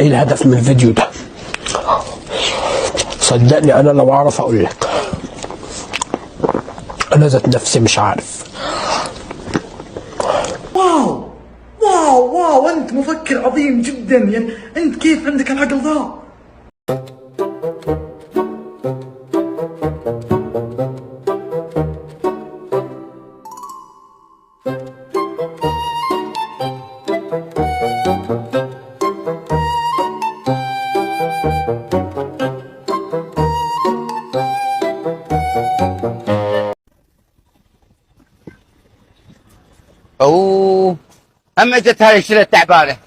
ايه الهدف من الفيديو ده؟ صدقني انا لو اعرف اقول لك، انا ذات نفسي مش عارف. واو واو واو، انت مفكر عظيم جدا، يعني انت كيف عندك العقل ذا؟ اوه، اما جت هاي الشله التعبانه.